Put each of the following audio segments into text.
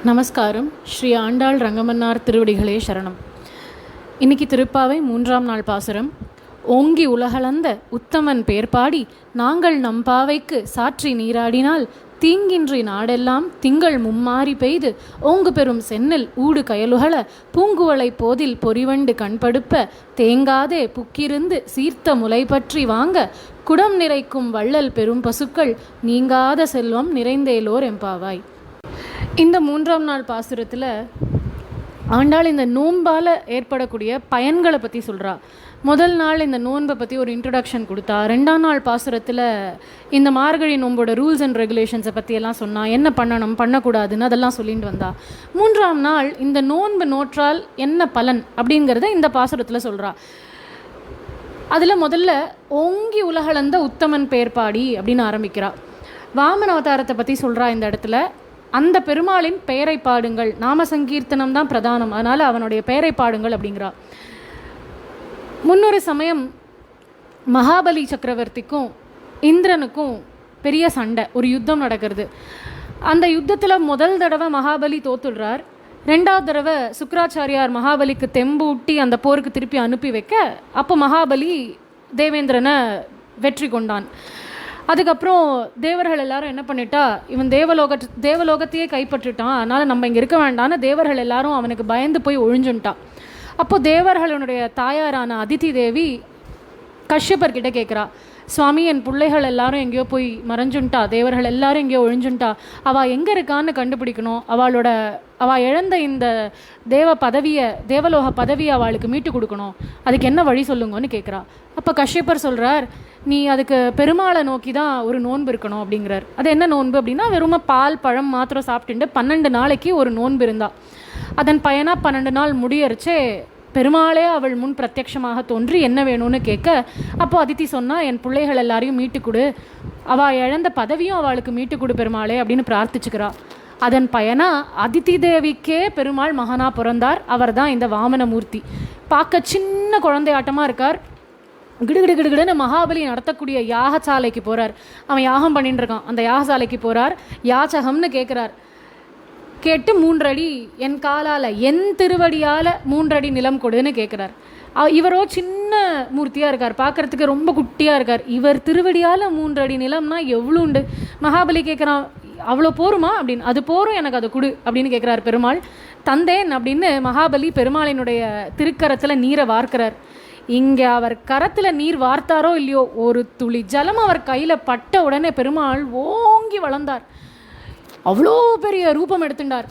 நமஸ்காரம். ஸ்ரீ ஆண்டாள் ரங்கமன்னார் திருவடிகளே சரணம். இன்னைக்கு திருப்பாவை 3ஆம் நாள் பாசுரம். ஓங்கி உலகளந்த உத்தமன் பேர் பாடி நாங்கள் நம் பாவைக்கு சாற்றி நீராடினால் தீங்கின்றி நாடெல்லாம் திங்கள் மும்மாறி பெய்து ஓங்கு பெறும் சென்னல் ஊடு கயலுகள பூங்குவளை போதில் பொறிவண்டு கண்படுப்ப தேங்காதே புக்கிருந்து சீர்த்த முலை பற்றி வாங்க குடம் நிறைக்கும் வள்ளல் பெரும் பசுக்கள் நீங்காத செல்வம் நிறைந்தேலோர் எம்பாவாய். இந்த 3ஆம் நாள் பாசுரத்தில் ஆண்டாள் இந்த நோன்பால் ஏற்படக்கூடிய பயன்களை பற்றி சொல்கிறா. முதல் நாள் இந்த நோன்பை பற்றி ஒரு இன்ட்ரடக்ஷன் கொடுத்தா. 2ஆம் நாள் பாசுரத்தில் இந்த மார்கழி நோம்போட ரூல்ஸ் அண்ட் ரெகுலேஷன்ஸை பற்றியெல்லாம் சொன்னால், என்ன பண்ணணும் பண்ணக்கூடாதுன்னு அதெல்லாம் சொல்லிட்டு வந்தா. 3ஆம் நாள் இந்த நோன்பு நோற்றால் என்ன பலன் அப்படிங்கிறத இந்த பாசுரத்தில் சொல்கிறா. அதில் முதல்ல ஓங்கி உலகளந்த உத்தமன் பேர்பாடி அப்படின்னு ஆரம்பிக்கிறா. வாமன அவதாரத்தை பற்றி சொல்கிறா. இந்த இடத்துல அந்த பெருமாளின் பெயரை பாடுங்கள், நாம சங்கீர்த்தனம் தான் பிரதானம், அதனால் அவனுடைய பெயரை பாடுங்கள் அப்படிங்கிறா. முன்னொரு சமயம் மகாபலி சக்கரவர்த்திக்கும் இந்திரனுக்கும் பெரிய சண்டை, ஒரு யுத்தம் நடக்கிறது. அந்த யுத்தத்தில் முதல் தடவை மகாபலி தோத்துடுறார். 2வது தடவை சுக்கராச்சாரியார் மகாபலிக்கு தெம்பூட்டி அந்த போருக்கு திருப்பி அனுப்பி வைக்க, அப்போ மகாபலி தேவேந்திரனை வெற்றி கொண்டான். அதுக்கப்புறம் தேவர்கள் எல்லாரும் என்ன பண்ணிட்டா, இவன் தேவலோகத்தையே கைப்பற்றிட்டான், அதனால் நம்ம இங்கே இருக்க வேண்டான்னு தேவர்கள் எல்லாரும் அவனுக்கு பயந்து போய் ஒழிஞ்சுட்டான். அப்போது தேவர்களுடைய தாயாரான அதிதி தேவி கஷ்யப்பர்கிட்ட கேட்குறா, சுவாமி என் பிள்ளைகள் எல்லாரும் எங்கேயோ போய் மறைஞ்சுட்டா, தேவர்கள் எல்லாரும் எங்கேயோ ஒழிஞ்சுட்டா, அவள் எங்கே இருக்கான்னு கண்டுபிடிக்கணும், அவள் இழந்த இந்த தேவலோக பதவியை அவளுக்கு மீட்டு கொடுக்கணும், அதுக்கு என்ன வழி சொல்லுங்கன்னு கேட்குறா. அப்போ கஷ்யப்பர் சொல்கிறார், நீ அதுக்கு பெருமாளை நோக்கி தான் ஒரு நோன்பு இருக்கணும் அப்படிங்கிறார். அது என்ன நோன்பு அப்படின்னா, வெறும் பால் பழம் மாத்திரம் சாப்பிட்டுட்டு 12 நாளைக்கு ஒரு நோன்பு இருந்தா. அதன் பயனாக 12 நாள் முடியறச்சே பெருமாளே அவள் முன் பிரத்யட்சமாக தோன்றி என்ன வேணும்னு கேட்க, அப்போ அதித்தி சொன்னா, என் பிள்ளைகள் எல்லாரையும் மீட்டு கொடு, அவள் இழந்த பதவியும் அவளுக்கு மீட்டு கொடு பெருமாளே அப்படின்னு பிரார்த்திச்சுக்கிறா. அதன் பயனா அதித்தி தேவிக்கே பெருமாள் மகனா பிறந்தார். அவர் தான் இந்த வாமனமூர்த்தி. பார்க்க சின்ன குழந்தையாட்டமாக இருக்கார். கிடுகிடுன்னு மகாபலி நடத்தக்கூடிய யாகசாலைக்கு போகிறார். அவன் யாகம் பண்ணிட்டு இருக்கான். அந்த யாகசாலைக்கு போகிறார். யாச்சகம்னு கேட்குறார். கேட்டு 3 அடி என் காலால், என் திருவடியால் 3 அடி நிலம் கொடுன்னு கேட்குறார். இவரோ சின்ன மூர்த்தியாக இருக்கார், பார்க்குறதுக்கு ரொம்ப குட்டியாக இருக்கார். இவர் திருவடியால் 3 அடி நிலம்னா எவ்வளோ உண்டு? மகாபலி கேட்குறான், அவ்வளோ போருமா அப்படின்னு. அது போரும், எனக்கு அதை கொடு அப்படின்னு கேட்குறார் பெருமாள். தந்தேன் அப்படின்னு மகாபலி பெருமாளினுடைய திருக்கரத்தில் நீரை வார்க்கிறார். இங்கே அவர் கரத்தில் நீர் வார்த்தாரோ இல்லையோ, ஒரு துளி ஜலம் அவர் கையில் பட்ட உடனே பெருமாள் ஓங்கி வளர்ந்தார். அவ்வளோ பெரிய ரூபம் எடுத்துட்டார்.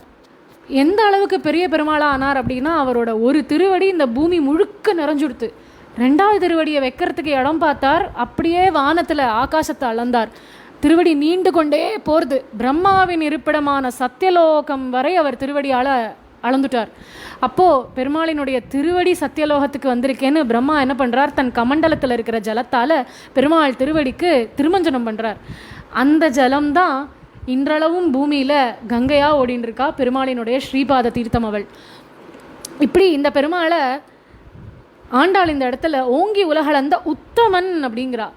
எந்த அளவுக்கு பெரிய பெருமாளாக ஆனார் அப்படின்னா, அவரோட ஒரு திருவடி இந்த பூமி முழுக்க நிறைஞ்சுடுத்து. 2வது திருவடியை வைக்கிறதுக்கு இடம் பார்த்தார். அப்படியே வானத்தில் ஆகாசத்தை அளந்தார். திருவடி நீண்டு கொண்டே போகிறது. பிரம்மாவின் இருப்பிடமான சத்தியலோகம் வரை அவர் திருவடியால் அளந்துட்டார். அப்போது பெருமாளினுடைய திருவடி சத்தியலோகத்துக்கு வந்திருக்கேன்னு பிரம்மா என்ன பண்ணுறார், தன் கமண்டலத்தில் இருக்கிற ஜலத்தால் பெருமாள் திருவடிக்கு திருமஞ்சனம் பண்ணுறார். அந்த ஜலம்தான் இன்றளவும் பூமியில் கங்கையாக ஓடின்னு இருக்கா, பெருமாளினுடைய ஸ்ரீபாத தீர்த்தம் அவள். இப்படி இந்த பெருமாளை ஆண்டாள் இந்த இடத்துல ஓங்கி உலகளந்த உத்தமன் அப்படிங்கிறா.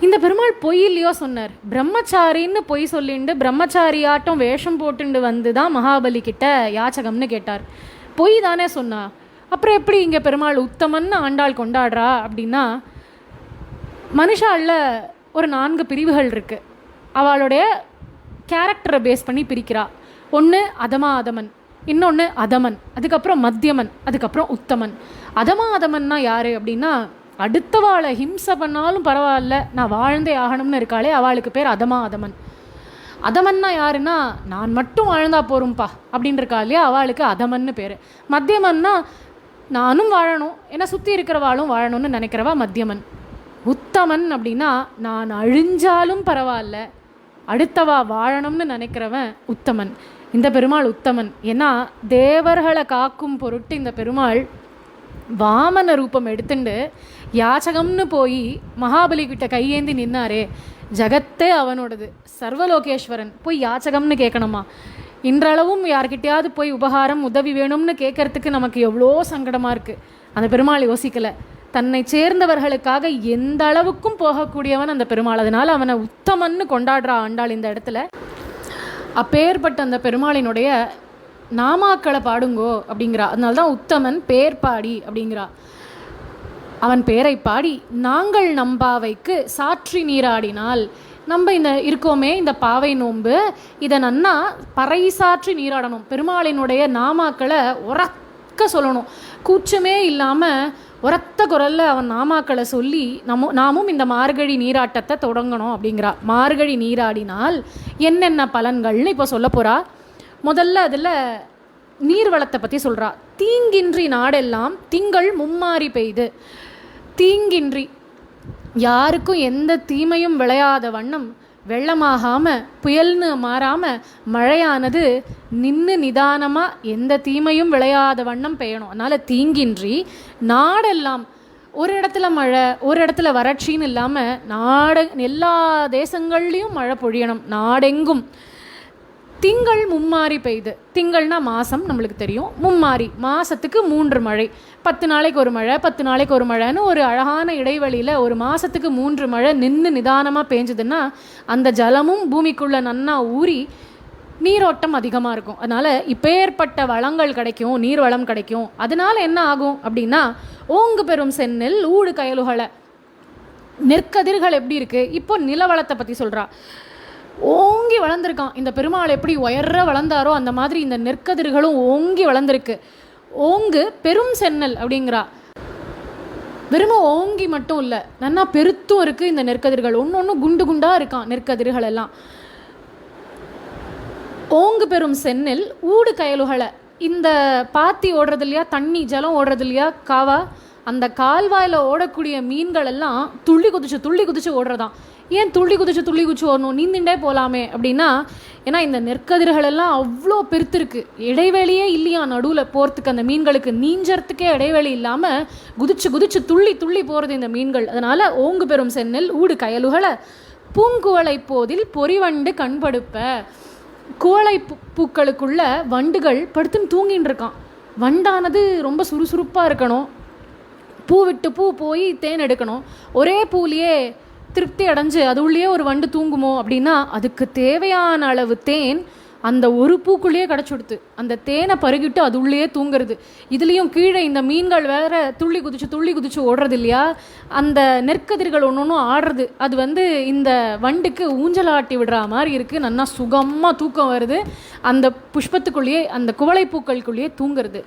இந்த பெருமாள் பொய் இல்லையோ சொன்னார். பிரம்மச்சாரின்னு பொய் சொல்லிண்டு பிரம்மச்சாரியாட்டம் வேஷம் போட்டுண்டு வந்து தான் மகாபலி கிட்ட யாச்சகம்னு கேட்டார். பொய் தானே சொன்னா. அப்புறம் எப்படி இங்கே பெருமாள் உத்தமன்னு ஆண்டாள் கொண்டாடுறா அப்படின்னா, மனுஷாளில் ஒரு 4 பிரிவுகள் இருக்குது. அவளுடைய கேரக்டரை பேஸ் பண்ணி பிரிக்கிறா. ஒன்று அதமன், இன்னொன்று அதமன், அதுக்கப்புறம் மத்தியமன், அதுக்கப்புறம் உத்தமன். அதமன்னா யார் அப்படின்னா, அடுத்தவாளை ஹிம்சை பண்ணாலும் பரவாயில்ல, நான் வாழ்ந்தே ஆகணும்னு இருக்காளே, அவளுக்கு பேர் அதமன். அதமன்னா யாருன்னா, நான் மட்டும் வாழ்ந்தா போரும்பா அப்படின்னு இருக்கா இல்லையா, அவளுக்கு அதமன்னு பேர். மத்தியமன்னா, நானும் வாழணும், என்னை சுற்றி இருக்கிறவாளும் வாழணும்னு நினைக்கிறவா மத்தியமன். உத்தமன் அப்படின்னா, நான் அழிஞ்சாலும் பரவாயில்ல, அடுத்தவா வாழணும்னு நினைக்கிறவன் உத்தமன். இந்த பெருமாள் உத்தமன். ஏன்னா தேவர்களை காக்கும் பொருட்டு இந்த பெருமாள் வாமன ரூபம் எடுத்துட்டு யாச்சகம்னு போய் மகாபலி கிட்ட கையேந்தி நின்னாரே, ஜகத்தே அவனோடது, சர்வலோகேஸ்வரன் போய் யாச்சகம்னு கேட்கணுமா? இன்றளவும் யார்கிட்டையாவது போய் உபகாரம் உதவி வேணும்னு கேட்கறதுக்கு நமக்கு எவ்வளோ சங்கடமாக இருக்குது. அந்த பெருமாள் யோசிக்கலை. தன்னை சேர்ந்தவர்களுக்காக எந்த அளவுக்கும் போகக்கூடியவன் அந்த பெருமாள். அதனால் அவனை உத்தமன்னு கொண்டாடுறா ஆண்டாள் இந்த இடத்துல. அப்பேற்பட்ட அந்த பெருமாளினுடைய நாமாக்களை பாடுங்கோ அப்படிங்கிறா. அதனால தான் உத்தமன் பேர் பாடி அப்படிங்கிறா. அவன் பேரை பாடி நாங்கள் நம்பாவைக்கு சாற்றி நீராடினால், நம்ம இந்த இருக்கோமே இந்த பாவை நோன்பு, இதை நன்னா பறைசாற்றி நீராடணும். பெருமாளினுடைய நாமாக்களை உரக்க சொல்லணும், கூச்சமே இல்லாமல் உரத்த குரலில் அவன் நாமாக்களை சொல்லி நாமும் இந்த மார்கழி நீராட்டத்தை தொடங்கணும் அப்படிங்கிறா. மார்கழி நீராடினால் என்னென்ன பலன்கள்னு இப்போ சொல்ல போகிறா. முதல்ல அதில் நீர்வளத்தை பற்றி சொல்கிறா. தீங்கின்றி நாடெல்லாம் திங்கள் மும்மாரி பெய்து. தீங்கின்றி, யாருக்கும் எந்த தீமையும் விளையாத வண்ணம், வெள்ளமாகாமல் புயல்னு மாறாமல் மழையானது நின்று நிதானமாக எந்த தீமையும் விளையாத வண்ணம் பெய்யணும். அதனால் தீங்கின்றி நாடெல்லாம், ஒரு இடத்துல மழை ஒரு இடத்துல வறட்சின்னு இல்லாமல் எல்லா தேசங்கள்லேயும் மழை பொழியணும், நாடெங்கும். திங்கள் மும்மாரி பெய்து. திங்கள்னா மாதம் நம்மளுக்கு தெரியும், மும்மாரி மாதத்துக்கு 3 மழை, 10 நாளைக்கு ஒரு மழை 10 நாளைக்கு ஒரு மழைன்னு ஒரு அழகான இடைவெளியில் ஒரு மாதத்துக்கு 3 மழை நின்று நிதானமாக பேஞ்சுதுன்னா அந்த ஜலமும் பூமிக்குள்ளே நன்னா ஊறி நீரோட்டம் அதிகமாக இருக்கும். அதனால் இப்பேற்பட்ட வளங்கள் கிடைக்கும், நீர் வளம் கிடைக்கும். அதனால் என்ன ஆகும் அப்படின்னா, ஓங்கு பெரும் செந்நெல் ஊடு கயலுகளை, நெற்கதிர்கள் எப்படி இருக்குது. இப்போ நிலவளத்தை பற்றி சொல்கிறா. ஓங்கி வளர்ந்துருக்கான் இந்த பெருமாள், எப்படி உயர்ற வளர்ந்தாரோ அந்த மாதிரி இந்த நெற்கதிர்களும் ஓங்கி வளர்ந்துருக்கு. ஓங்கு பெரும் சென்னல் அப்படிங்கிறா. வெறும் ஓங்கி மட்டும் இல்லை, நன்னா பெருத்தும் இருக்குது இந்த நெற்கதிர்கள். ஒன்று குண்டு குண்டாக இருக்கான் நெற்கதிர்கள் எல்லாம். ஓங்கு பெரும் சென்னல் ஊடு கயலுகளை, இந்த பாத்தி ஓடுறது இல்லையா, தண்ணி ஜலம் ஓடுறது இல்லையா காவா, அந்த கால்வாயில் ஓடக்கூடிய மீன்கள் எல்லாம் துள்ளி குதிச்சு ஓடுறதான். ஏன் துள்ளி குதிச்சு ஓடணும், நீந்திண்டே போகலாமே அப்படின்னா, ஏன்னா இந்த நெற்கதிர்கள் எல்லாம் அவ்வளோ பெருத்திருக்கு, இடைவெளியே இல்லையா நடுவில் போகிறதுக்கு. அந்த மீன்களுக்கு நீஞ்சறதுக்கே இடைவெளி இல்லாமல் குதிச்சு துள்ளி போகிறது இந்த மீன்கள். அதனால் ஓங்கு பெரும் சென்னல் ஊடு கயலுகளை பூங்குவளை போதில் பொறிவண்டு கண்படுப்ப. குவளை பூக்களுக்குள்ள வண்டுகள் படுத்துன்னு தூங்கின்னு இருக்கான். வண்டானது ரொம்ப சுறுசுறுப்பாக இருக்கணும், பூ விட்டு பூ போய் தேன் எடுக்கணும். ஒரே பூலேயே திருப்தி அடைஞ்சு அது உள்ளே ஒரு வண்டு தூங்குமோ அப்படின்னா, அதுக்கு தேவையான அளவு தேன் அந்த ஒரு பூக்குள்ளேயே கிடச்சிடுது. அந்த தேனை பருகிட்டு அது உள்ளே தூங்குறது. இதுலேயும் கீழே இந்த மீன்கள் வேற துள்ளி குதிச்சு ஓடுறது இல்லையா, அந்த நெற்கதிர்கள் ஒன்று ஆடுறது. அது இந்த வண்டுக்கு ஊஞ்சலாட்டி விடுற மாதிரி இருக்குது. நல்லா சுகமாக தூக்கம் வருது. அந்த புஷ்பத்துக்குள்ளேயே, அந்த குவளை பூக்களுக்குள்ளேயே தூங்குறது.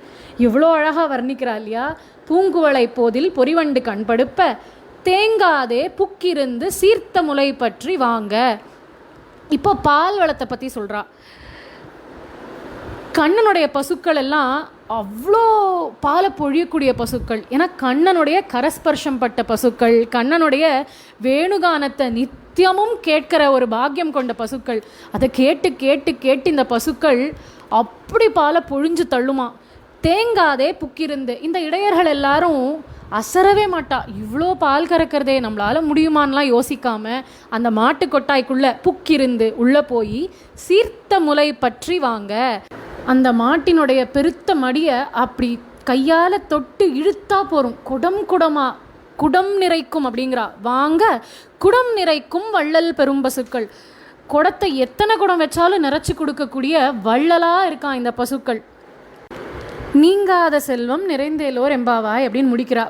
எவ்வளோ அழகாக வர்ணிக்கிறா இல்லையா. பூங்குவளை போதில் பொறிவண்டு கண்படுப்ப தேங்காதே புக்கிருந்து சீர்த்த முலை பற்றி வாங்க. இப்போ பால் வளத்தை பற்றி சொல்கிறா. கண்ணனுடைய பசுக்கள் எல்லாம் அவ்வளோ பாலை பொழியக்கூடிய பசுக்கள். ஏன்னா கண்ணனுடைய கரஸ்பர்ஷம் பட்ட பசுக்கள், கண்ணனுடைய வேணுகானத்தை நித்தியமும் கேட்கிற ஒரு பாக்கியம் கொண்ட பசுக்கள். அதை கேட்டு கேட்டு கேட்டு இந்த பசுக்கள் அப்படி பாலை பொழிஞ்சு தள்ளுமா. தேங்காதே புக்கிருந்து, இந்த இடையர்கள் எல்லாரும் அசரவே மாட்டா. இவ்வளோ பால் கறக்கிறதே நம்மளால் முடியுமான்லாம் யோசிக்காமல் அந்த மாட்டு கொட்டாய்க்குள்ளே புக்கிருந்து உள்ளே போய் சீர்த்த முலை பற்றி வாங்க. அந்த மாட்டினுடைய பெருத்த மடியை அப்படி கையால் தொட்டு இழுத்தா போகிறோம். குடம் நிறைக்கும் அப்படிங்கிறா. வாங்க குடம் நிறைக்கும் வள்ளல் பெரும் பசுக்கள். குடத்தை எத்தனை குடம் வச்சாலும் நிறைச்சி கொடுக்கக்கூடிய வள்ளலாக இருக்கான் இந்த பசுக்கள். நீங்காத செல்வம் நிறைந்தேலோர் எம்பாவாய் அப்படின்னு முடிக்கிறா.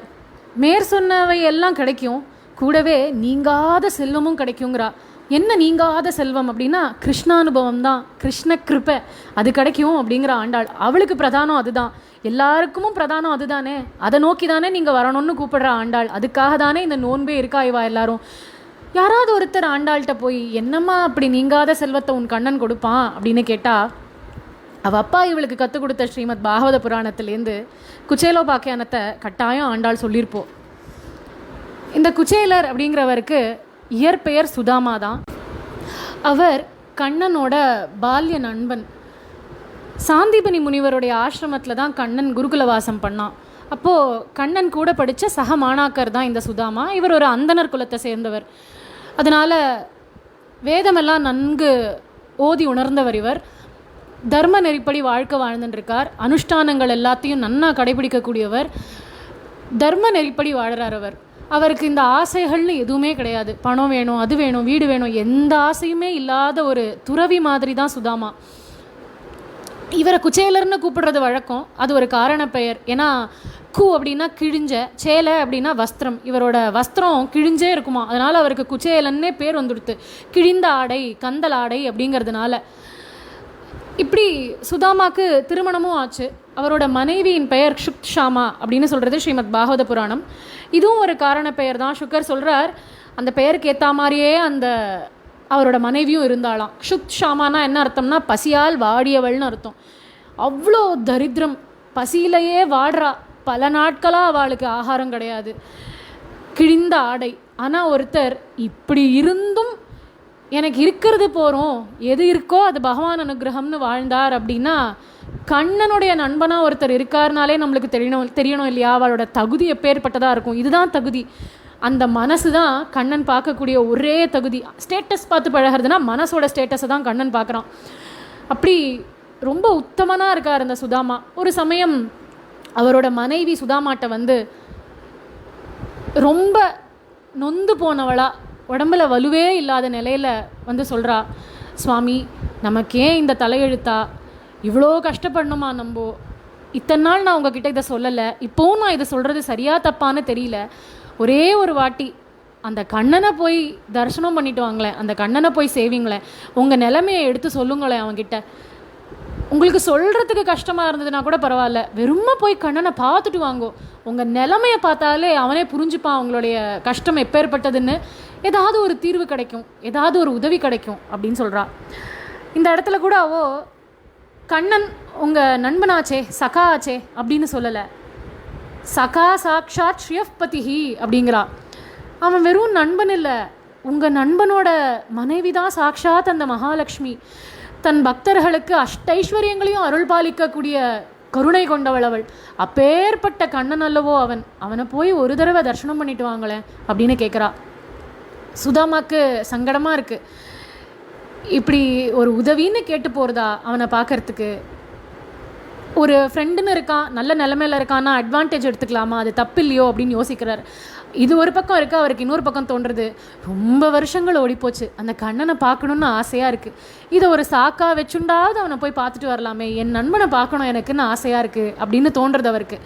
மேற் சொன்னவை எல்லாம் கிடைக்கும், கூடவே நீங்காத செல்வமும் கிடைக்குங்கிறா. என்ன நீங்காத செல்வம் அப்படின்னா, கிருஷ்ணானுபவம் தான், கிருஷ்ண கிருப்பை அது கிடைக்கும் அப்படிங்கிற ஆண்டாள். அவளுக்கு பிரதானம் அதுதான், எல்லாருக்கும் பிரதானம் அதுதானே. அதை நோக்கி தானே நீங்கள் வரணும்னு கூப்பிடுற ஆண்டாள். அதுக்காக தானே இந்த நோன்பே இருக்கா இவா எல்லாரும். யாராவது ஒருத்தர் ஆண்டாள்கிட்ட போய் என்னம்மா அப்படி நீங்காத செல்வத்தை உன் கண்ணன் கொடுப்பான் அப்படின்னு கேட்டால், அவள் அப்பா இவளுக்கு கற்றுக் கொடுத்த ஸ்ரீமத் பாகவத புராணத்துலேருந்து குச்சேலோபாக்கியானத்தை கட்டாயம் ஆண்டாள் சொல்லியிருப்போம். இந்த குச்சேலர் அப்படிங்கிறவருக்கு இயற்பெயர் சுதாமா தான். அவர் கண்ணனோட பால்ய நண்பன். சாந்திபனி முனிவருடைய ஆசிரமத்தில் தான் கண்ணன் குருகுலவாசம் பண்ணான். அப்போது கண்ணன் கூட படித்த சக மாணாக்கர் தான் இந்த சுதாமா. இவர் ஒரு அந்தனர் குலத்தை சேர்ந்தவர். அதனால் வேதமெல்லாம் நன்கு ஓதி உணர்ந்தவர் இவர். தர்ம நெறிப்படி வாழ்க்கை வாழ்ந்துட்டுருக்கார். அனுஷ்டானங்கள் எல்லாத்தையும் நன்னா கடைபிடிக்கக்கூடியவர். தர்ம நெறிப்படி வாழ்கிறார் அவர். அவருக்கு இந்த ஆசைகள்னு எதுவுமே கிடையாது. பணம் வேணும், அது வேணும், வீடு வேணும், எந்த ஆசையுமே இல்லாத ஒரு துறவி மாதிரி தான் சுதாமா. இவரை குச்சேலர்னு கூப்பிடுறது வழக்கம். அது ஒரு காரண பெயர். ஏன்னா கு அப்படின்னா கிழிஞ்ச, சேலை அப்படின்னா வஸ்திரம். இவரோட வஸ்திரம் கிழிஞ்சே இருக்குமா, அதனால் அவருக்கு குச்சேலன்னே பேர் வந்துடுத்து. கிழிந்த ஆடை, கந்தல் ஆடை அப்படிங்கிறதுனால. இப்படி சுதாமாக்கு திருமணமும் ஆச்சு. அவரோட மனைவியின் பெயர் க்ஷுத்ஷாமா அப்படின்னு சொல்கிறது ஸ்ரீமத் பாகவத புராணம். இதுவும் ஒரு காரண பெயர் தான். சுக்கர் சொல்கிறார், அந்த பெயருக்கு ஏற்ற மாதிரியே அந்த அவரோட மனைவியும் இருந்தாளாம். க்ஷுத்ஷாமானா என்ன அர்த்தம்னா பசியால் வாடியவள்னு அர்த்தம். அவ்வளோ தரித்திரம், பசியிலேயே வாடுறா. பல நாட்களாக அவளுக்கு ஆகாரம் கிடையாது, கிழிந்த ஆடை. ஆனால் ஒருத்தர் இப்படி இருந்தும் எனக்கு இருக்கிறது போகிறோம், எது இருக்கோ அது பகவான் அனுகிரகம்னு வாழ்ந்தார். அப்படின்னா கண்ணனுடைய நண்பனாக ஒருத்தர் இருக்காருனாலே நம்மளுக்கு தெரியணும் இல்லையா, அவளோட தகுதி எப்பேற்பட்டதாக இருக்கும். இதுதான் தகுதி. அந்த மனசு தான் கண்ணன் பார்க்கக்கூடிய ஒரே தகுதி. ஸ்டேட்டஸ் பார்த்து பழகிறதுனா மனசோட ஸ்டேட்டஸை தான் கண்ணன் பார்க்குறான். அப்படி ரொம்ப உத்தமனாக இருக்கார் அந்த சுதாமா. ஒரு சமயம் அவரோட மனைவி சுதாமாட்ட வந்து ரொம்ப நொந்து போனவளா, உடம்புல வலுவே இல்லாத நிலையில் வந்து சொல்கிறா, சுவாமி நமக்கே இந்த தலையெழுத்தா, இவ்வளோ கஷ்டப்படணுமா நம்போ, இத்தனை நாள் நான் உங்ககிட்ட இதை சொல்லலை, இப்போவும் நான் இதை சொல்கிறது சரியா தப்பான்னு தெரியல, ஒரே ஒரு வாட்டி அந்த கண்ணனை போய் தரிசனம் பண்ணிட்டு வாங்களேன், அந்த கண்ணனை போய் சேவிங்களேன், உங்கள் நிலைமையை எடுத்து சொல்லுங்களேன் அவன்கிட்ட. உங்களுக்கு சொல்கிறதுக்கு கஷ்டமாக இருந்ததுன்னா கூட பரவாயில்ல, வெறுமை போய் கண்ணனை பார்த்துட்டு வாங்கோ, உங்கள் நிலைமையை பார்த்தாலே அவனே புரிஞ்சுப்பான் அவங்களுடைய கஷ்டம் எப்பேற்பட்டதுன்னு. ஏதாவது ஒரு தீர்வு கிடைக்கும், ஏதாவது ஒரு உதவி கிடைக்கும் அப்படின்னு சொல்கிறா. இந்த இடத்துல கூட அவோ கண்ணன் உங்கள் நண்பனாச்சே, சகா ஆச்சே அப்படின்னு சொல்லலை. சகா சாக்ஷாத் ஸ்ரீயப்பதிஹி அப்படிங்கிறா. அவன் வெறும் நண்பன் இல்லை, உங்கள் நண்பனோட மனைவி தான் சாக்ஷாத் அந்த மகாலட்சுமி. தன் பக்தர்களுக்கு அஷ்டைஸ்வரியங்களையும் அருள் பாலிக்கக்கூடிய கருணை கொண்டவள் அவள். அப்பேற்பட்ட கண்ணன் அல்லவோ அவன், அவனை போய் ஒரு தடவை தரிசனம் பண்ணிட்டு வாங்களேன் அப்படின்னு கேட்குறா. சுதாமாக்கு சங்கடமாக இருக்குது. இப்படி ஒரு உதவின்னு கேட்டு போகிறதா அவனை பார்க்கறதுக்கு. ஒரு ஃப்ரெண்டுன்னு இருக்கான், நல்ல நிலைமையில் இருக்கான்னா அட்வான்டேஜ் எடுத்துக்கலாமா, அது தப்பு இல்லையோ அப்படின்னு யோசிக்கிறார். இது ஒரு பக்கம் இருக்குது. அவருக்கு இன்னொரு பக்கம் தோன்றுறது, ரொம்ப வருஷங்கள் ஓடிப்போச்சு, அந்த கண்ணனை பார்க்கணுன்னு ஆசையாக இருக்குது, இதை ஒரு சாக்காக வச்சுண்டாவது அவனை போய் பார்த்துட்டு வரலாமே, என் நண்பனை பார்க்கணும் எனக்குன்னு ஆசையாக இருக்குது அப்படின்னு தோன்றுறது அவருக்கு.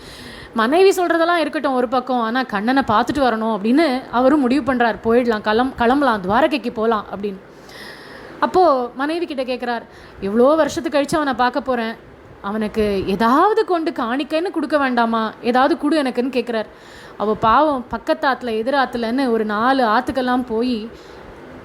மனைவி சொல்கிறதெல்லாம் இருக்கட்டும் ஒரு பக்கம், ஆனால் கண்ணனை பார்த்துட்டு வரணும் அப்படின்னு அவரும் முடிவு பண்ணுறார். போயிடலாம், கிளம்பலாம், துவாரகைக்கு போகலாம் அப்படின்னு. அப்போது மனைவி கிட்ட கேட்குறார், எவ்வளோ வருஷத்துக்கு கழித்து அவனை பார்க்க போகிறேன், அவனுக்கு ஏதாவது கொண்டு காணிக்கைன்னு கொடுக்க வேண்டாமா, ஏதாவது கொடு எனக்குன்னு கேட்குறார். அவள் பாவம் பக்கத்தாத்துல எதிராத்துலன்னு ஒரு 4 ஆற்றுக்கெல்லாம் போய்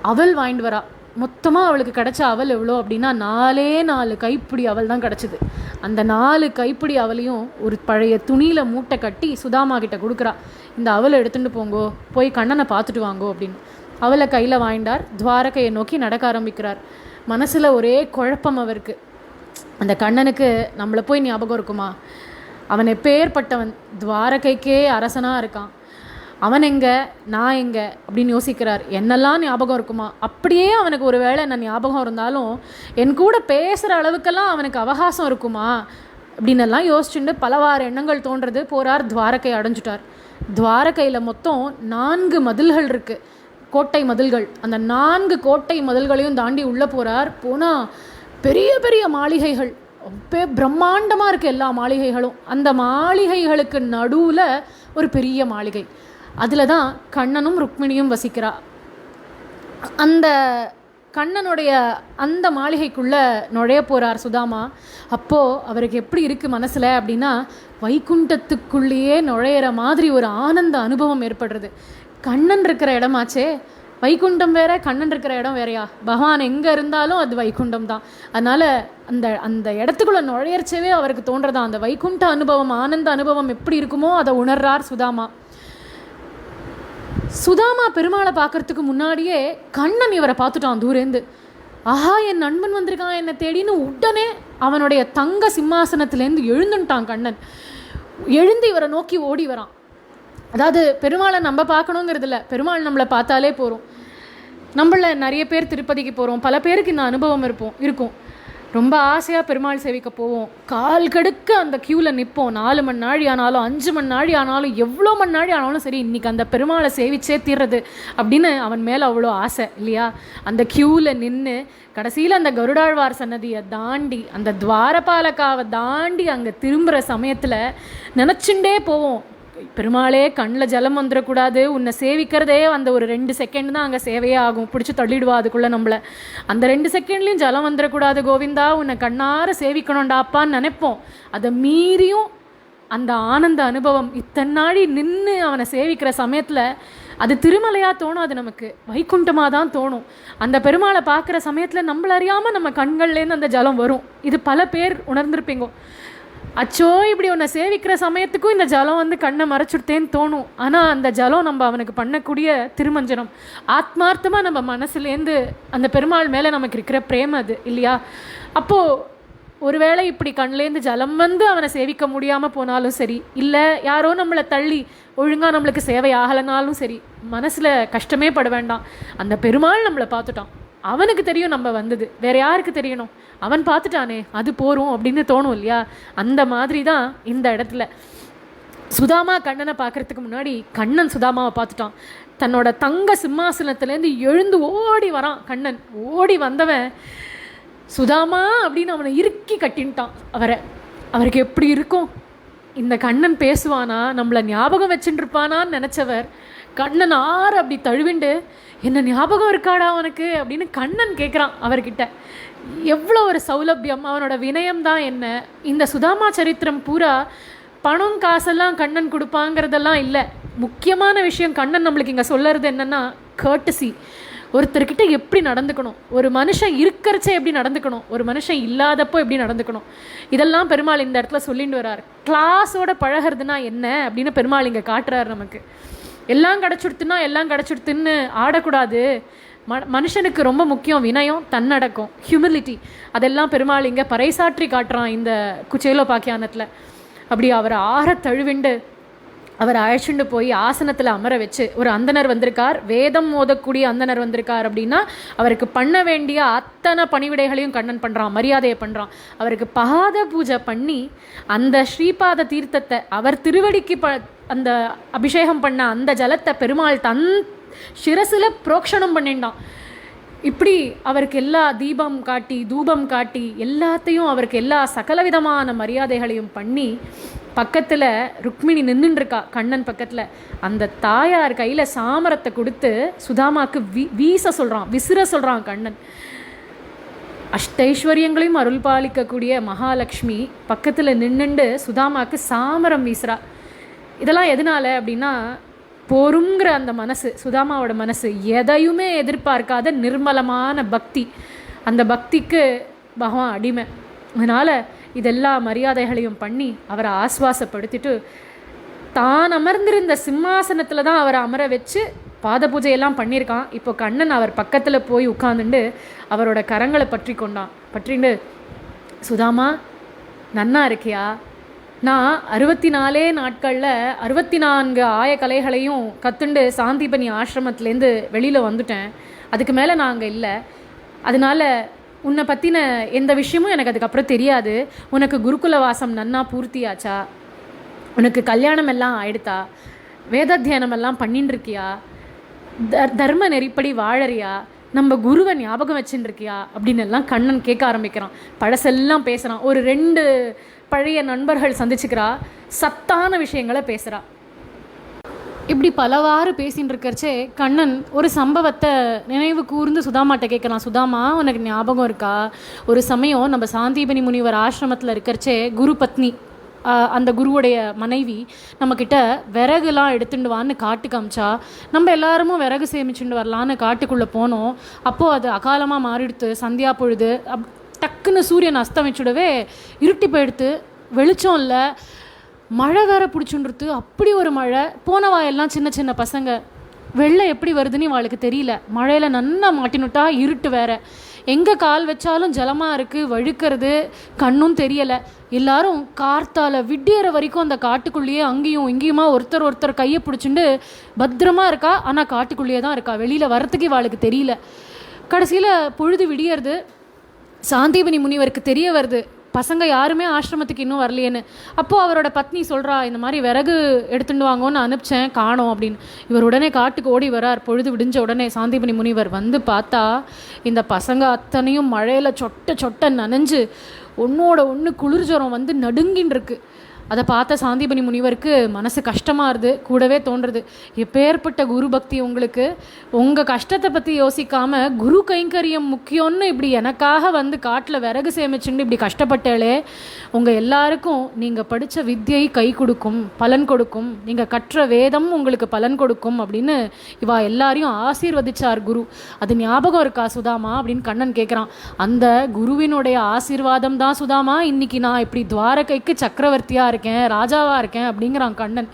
அவள் வாங்கிட்டு வரா. மொத்தமாக அவளுக்கு கிடச்ச அவள் எவ்வளோ அப்படின்னா 4 கைப்பிடி அவள் தான் கிடச்சிது. அந்த 4 கைப்பிடி அவளையும் ஒரு பழைய துணியில் மூட்டை கட்டி சுதாமா கிட்ட கொடுக்குறா. இந்த அவளை எடுத்துகிட்டு போங்கோ, போய் கண்ணனை பார்த்துட்டு வாங்கோ அப்படின்னு. அவளை கையில் வாங்கிட்டார். துவாரகையை நோக்கி நடக்க ஆரம்பிக்கிறார். மனசில் ஒரே குழப்பம் அவருக்கு. அந்த கண்ணனுக்கு நம்மளை போய் ஞாபகம் இருக்குமா, அவன் எப்பேற்பட்டவன், துவாரகைக்கே அரசனாக இருக்கான், அவன் எங்கே நான் எங்கே அப்படின்னு யோசிக்கிறார். என்னெல்லாம் ஞாபகம் இருக்குமா, அப்படியே அவனுக்கு ஒரு வேளை என்ன ஞாபகம் இருந்தாலும் என் கூட பேசுகிற அளவுக்கெல்லாம் அவனுக்கு அவகாசம் இருக்குமா அப்படின்னெல்லாம் யோசிச்சுட்டு பலவாறு எண்ணங்கள் தோன்றது. போகிறார், துவாரகை அடைஞ்சிட்டார். துவாரகையில் மொத்தம் 4 மதில்கள் இருக்குது, கோட்டை மதில்கள். அந்த 4 கோட்டை மதில்களையும் தாண்டி உள்ளே போகிறார். போனால் பெரிய பெரிய மாளிகைகள், பிரம்மாண்டமாக இருக்குது எல்லா மாளிகைகளும். அந்த மாளிகைகளுக்கு நடுவில் ஒரு பெரிய மாளிகை, அதில் தான் கண்ணனும் ருக்மிணியும் வசிக்கிறா. அந்த கண்ணனுடைய அந்த மாளிகைக்குள்ளே நுழைய போகிறார் சுதாமா. அப்போது அவருக்கு எப்படி இருக்குது மனசில் அப்படின்னா, வைகுண்டத்துக்குள்ளேயே நுழையிற மாதிரி ஒரு ஆனந்த அனுபவம் ஏற்படுறது. கண்ணன் இருக்கிற இடமாச்சே, வைகுண்டம் வேற, கண்ணன் இருக்கிற இடம் வேறையா, பகவான் எங்கே இருந்தாலும் அது வைகுண்டம் தான். அதனால் அந்த அந்த இடத்துக்குள்ளே நுழையறச்சவே அவருக்கு தோன்றதான் அந்த வைகுண்ட அனுபவம், ஆனந்த அனுபவம் எப்படி இருக்குமோ அதை உணர்றார் சுதாமா. சுதாமா பெருமாளை பார்க்கறதுக்கு முன்னாடியே கண்ணன் இவரை பார்த்துட்டான் தூரேந்து. ஆஹா, என் நண்பன் வந்திருக்கான் என்னை தேடின்னு உடனே அவனுடைய தங்க சிம்மாசனத்துலேருந்து எழுந்துட்டான் கண்ணன். எழுந்து இவரை நோக்கி ஓடி வரான். அதாவது பெருமாளை நம்ம பார்க்கணுங்கிறது இல்லை, பெருமாள் நம்மளை பார்த்தாலே போகிறோம். நம்மள நிறைய பேர் திருப்பதிக்கு போகிறோம், பல பேருக்கு இந்த அனுபவம் இருக்கும். ரொம்ப ஆசையாக பெருமாள் சேவிக்க போவோம். கால் கடுக்க அந்த க்யூவில் நிற்போம். 4 மணி நாழி ஆனாலும் 5 மணி நாழி ஆனாலும் எவ்வளோ மணி நாழி ஆனாலும் சரி, இன்றைக்கி அந்த பெருமாளை சேவிச்சே தீர்றது அப்படின்னு அவன் மேலே அவ்வளோ ஆசை இல்லையா? அந்த க்யூவில் நின்று கடைசியில் அந்த கருடாழ்வார் சன்னதியை தாண்டி அந்த துவாரபாலகாவை தாண்டி அங்கே திரும்புகிற சமயத்தில் நினச்சுட்டே போவோம், பெருமாளே கண்ணில் ஜலம் வந்துடக்கூடாது, உன்னை சேவிக்கிறதே அந்த ஒரு 2 செகண்ட் தான் அங்கே சேவையே ஆகும், பிடிச்சி தள்ளிடுவா அதுக்குள்ளே நம்மளை. அந்த 2 செகண்ட்லேயும் ஜலம் வந்துடக்கூடாது கோவிந்தா, உன்னை கண்ணார சேவிக்கணும்டாப்பான்னு நினைப்போம். அதை மீறியும் அந்த ஆனந்த அனுபவம் இத்தனை நாடி நின்று அவனை சேவிக்கிற சமயத்தில் அது திருமலையாக தோணும், அது நமக்கு வைகுண்டமாக தான் தோணும். அந்த பெருமாளை பார்க்குற சமயத்தில் நம்மள அறியாமல் நம்ம கண்கள்லேருந்து அந்த ஜலம் வரும். இது பல பேர் உணர்ந்திருப்பீங்க. அச்சோ இப்படி உன்னை சேவிக்கிற சமயத்துக்கும் இந்த ஜலம் வந்து கண்ணை மறைச்சுட்டேன்னு தோணும். ஆனால் அந்த ஜலம் நம்ம அவனுக்கு பண்ணக்கூடிய திருமஞ்சனம், ஆத்மார்த்தமாக நம்ம மனசுலேருந்து அந்த பெருமாள் மேலே நமக்கு இருக்கிற பிரேம அது இல்லையா? அப்போது ஒருவேளை இப்படி கண்லேருந்து ஜலம் வந்து அவனை சேவிக்க முடியாமல் போனாலும் சரி, இல்லை யாரோ நம்மளை தள்ளி ஒழுங்காக நம்மளுக்கு சேவை ஆகலைனாலும் சரி, மனசில் கஷ்டமே பட வேண்டாம். அந்த பெருமாள் நம்மளை பார்த்துட்டான், அவனுக்கு தெரியும் நம்ம வந்தது, வேற யாருக்கு தெரியணும், அவன் பார்த்துட்டானே அது போகிறோம் அப்படின்னு தோணும் இல்லையா? அந்த மாதிரி தான் இந்த இடத்துல சுதாமா கண்ணனை பார்க்குறதுக்கு முன்னாடி கண்ணன் சுதாமாவை பார்த்துட்டான். தன்னோட தங்க சிம்மாசனத்துலேருந்து எழுந்து ஓடி வரான் கண்ணன். ஓடி வந்தவன் சுதாமா அப்படின்னு அவனை இறுக்கி கட்டின்ட்டான். அவருக்கு எப்படி இருக்கும்? இந்த கண்ணன் பேசுவானா, நம்மளை ஞாபகம் வச்சுட்டு இருப்பானான்னு நினச்சவர் கண்ணன் அப்படி தழுவிண்டு, என்ன ஞாபகம் இருக்காடா அவனுக்கு அப்படின்னு கண்ணன் கேட்குறான் அவர்கிட்ட. எவ்வளோ ஒரு சௌலபியம், அவனோட வினயம் தான் என்ன. இந்த சுதாமா சரித்திரம் பூரா பணம் காசெல்லாம் கண்ணன் கொடுப்பாங்கிறதெல்லாம் இல்லை. முக்கியமான விஷயம் கண்ணன் நம்மளுக்கு இங்கே சொல்லறது என்னென்னா கர்ட்டசி. ஒருத்தர்கிட்ட எப்படி நடந்துக்கணும், ஒரு மனுஷன் இருக்கிறச்சே எப்படி நடந்துக்கணும், ஒரு மனுஷன் இல்லாதப்போ எப்படி நடந்துக்கணும், இதெல்லாம் பெருமாள் இந்த இடத்துல சொல்லிட்டு வர்றார். கிளாஸோட பழகிறதுனா என்ன அப்படின்னு பெருமாள் இங்கே காட்டுறாரு நமக்கு. எல்லாம் கிடச்சுடுத்துன்னா எல்லாம் கிடச்சுடுத்துன்னு ஆடக்கூடாது. மனுஷனுக்கு ரொம்ப முக்கியம் வினயம், தன்னடக்கம், ஹியூமிலிட்டி. அதெல்லாம் பெருமாள் இங்கே பறைசாற்றி காட்டுறான் இந்த குச்சேலோபாக்கியானத்தில். அப்படி அவரை தழுவிண்டு அவரை அழைச்சிட்டு போய் ஆசனத்தில் அமர வச்சு, ஒரு அந்தனர் வந்திருக்கார், வேதம் ஓதக்கூடிய அந்தனர் வந்திருக்கார் அப்படின்னா அவருக்கு பண்ண வேண்டிய அத்தனை பணிவிடைகளையும் கண்ணன் பண்ணுறான், மரியாதையை பண்ணுறான். அவருக்கு பாத பூஜை பண்ணி அந்த ஸ்ரீபாத தீர்த்தத்தை அவர் திருவடிக்கு அந்த அபிஷேகம் பண்ண அந்த ஜலத்தை பெருமாள் தன் சிரசில் புரோக்ஷணம் பண்ணிட்டான். இப்படி அவருக்கு எல்லா தீபம் காட்டி தூபம் காட்டி எல்லாத்தையும் அவருக்கு எல்லா சகலவிதமான மரியாதைகளையும் பண்ணி பக்கத்தில் ருக்மிணி நின்றுருக்கா கண்ணன் பக்கத்தில். அந்த தாயார் கையில் சாமரத்தை கொடுத்து சுதாமாக்கு வீச சொல்கிறான், விசிற சொல்கிறான் கண்ணன். அஷ்டைஸ்வரியங்களையும் அருள் பாலிக்கக்கூடிய மகாலட்சுமி பக்கத்தில் நின்றுண்டு சுதாமாக்கு சாமரம் வீசுறா. இதெல்லாம் எதனால அப்படின்னா, போருங்கிற அந்த மனசு, சுதாமாவோட மனசு எதையுமே எதிர்பார்க்காத நிர்மலமான பக்தி. அந்த பக்திக்கு பகவான் அடிமை. அதனால் இதெல்லா மரியாதைகளையும் பண்ணி அவரை ஆஸ்வாசப்படுத்திட்டு தான் அமர்ந்திருந்த சிம்மாசனத்தில் தான் அவரை அமர வச்சு பாத பூஜையெல்லாம் பண்ணியிருக்கான். இப்போ கண்ணன் அவர் பக்கத்தில் போய் உட்காந்துண்டு அவரோட கரங்களை பற்றிண்டு, சுதாமா நன்னா இருக்கியா? நான் 64 நாட்களில் 64 ஆயக்கலைகளையும் கற்றுண்டு சாந்திபனி ஆசிரமத்துலேருந்து வெளியில் வந்துட்டேன். அதுக்கு மேலே நான் அங்கே இல்லை. அதனால் உன்னை பற்றின எந்த விஷயமும் எனக்கு அதுக்கப்புறம் தெரியாது. உனக்கு குருகுல வாசம் நன்னா பூர்த்தியாச்சா? உனக்கு கல்யாணம் எல்லாம் ஆயிடுத்தா? வேதாத்தியானம் எல்லாம் பண்ணின்னு இருக்கியா? தர்ம நெறிப்படி வாழறியா? நம்ம குருவை ஞாபகம் வச்சுன்னு இருக்கியா அப்படின்னு எல்லாம் கண்ணன் கேட்க ஆரம்பிக்கிறான். பழசெல்லாம் பேசுகிறான். ஒரு 2 பழைய நண்பர்கள் சந்திச்சுக்கிறா, சத்தான விஷயங்களை பேசுகிறா. இப்படி பலவாறு பேசின்னு இருக்கிறச்சே கண்ணன் ஒரு சம்பவத்தை நினைவு கூர்ந்து சுதாமாட்ட கேட்குறான். சுதாமா, உனக்கு ஞாபகம் இருக்கா, ஒரு சமயம் நம்ம சாந்தீபனி முனிவர் ஆசிரமத்தில் இருக்கிறச்சே குரு பத்னி, அந்த குருவுடைய மனைவி நம்மக்கிட்ட விறகுலாம் எடுத்துட்டு வான்னு காட்டு காமிச்சா. நம்ம எல்லாருமே விறகு சேமிச்சுட்டு வரலான்னு காட்டுக்குள்ளே போனோம். அப்போது அது அகாலமாக மாறிடுத்து. சந்தியா பொழுது டக்குன்னு சூரியன் அஸ்தமிச்சுடவே இருட்டி போயிடுத்து. வெளிச்சம் இல்லை, மழை வேற பிடிச்சுன்றது. அப்படி ஒரு மழை. போனவா எல்லாம் சின்ன சின்ன பசங்க, வெள்ளம் எப்படி வருதுன்னு அவளுக்கு தெரியல. மழையில் நன்னா மாட்டினுட்டா, இருட்டு வேற. எங்கே கால் வச்சாலும் ஜலமாக இருக்குது, வழுக்கிறது கண்ணும் தெரியலை. எல்லாரும் கார்த்தால விடியற வரைக்கும் அந்த காட்டுக்குள்ளேயே அங்கேயும் இங்கேயுமா ஒருத்தர் கையை பிடிச்சிண்டு பத்திரமா இருக்கா. ஆனால் காட்டுக்குள்ளேயே தான் இருக்கா, வெளியில் வரத்துக்கு அவளுக்கு தெரியல. கடைசியில் பொழுது விடியறது. சாந்தீபனி முனிவருக்கு தெரிய வருது பசங்க யாருமே ஆசிரமத்துக்கு இன்னும் வரலையேன்னு. அப்போது அவரோட பத்னி சொல்கிறா, இந்த மாதிரி விறகு எடுத்துட்டு வாங்கன்னு அனுப்பிச்சேன், காணோம் அப்படின்னு. இவர் உடனே காட்டுக்கு ஓடி வரார். பொழுது விடிஞ்ச உடனே சாந்தீபனி முனிவர் வந்து பார்த்தா இந்த பசங்க அத்தனையும் மழையில் சொட்ட சொட்ட நனைஞ்சு ஒன்றோட ஒன்று குளிர் ஜுரம் வந்து நடுங்கின்னு இருக்கு. அதை பார்த்த சாந்தீபனி முனிவருக்கு மனசு கஷ்டமாக இருது, கூடவே தோன்றுறது, எப்பேற்பட்ட குரு பக்தி உங்களுக்கு, உங்கள் கஷ்டத்தை பற்றி யோசிக்காமல் குரு கைங்கரியம் முக்கியம்னு இப்படி எனக்காக வந்து காட்டில் விறகு சேமிச்சுட்டு இப்படி கஷ்டப்பட்டாலே உங்கள் எல்லாருக்கும் நீங்கள் படித்த வித்தியை கை கொடுக்கும், பலன் கொடுக்கும், நீங்கள் கற்ற வேதம் உங்களுக்கு பலன் கொடுக்கும் அப்படின்னு இவா எல்லாரையும் ஆசீர்வதிச்சார் குரு. அது ஞாபகம் இருக்கா சுதாமா அப்படின்னு கண்ணன் கேட்குறான். அந்த குருவினுடைய ஆசீர்வாதம் தான் சுதாமா இன்னைக்கு நான் இப்படி துவாரகைக்கு சக்கரவர்த்தியாக இருக்கேன், ராஜாவாக இருக்கேன் அப்படிங்கிறான் கண்ணன்.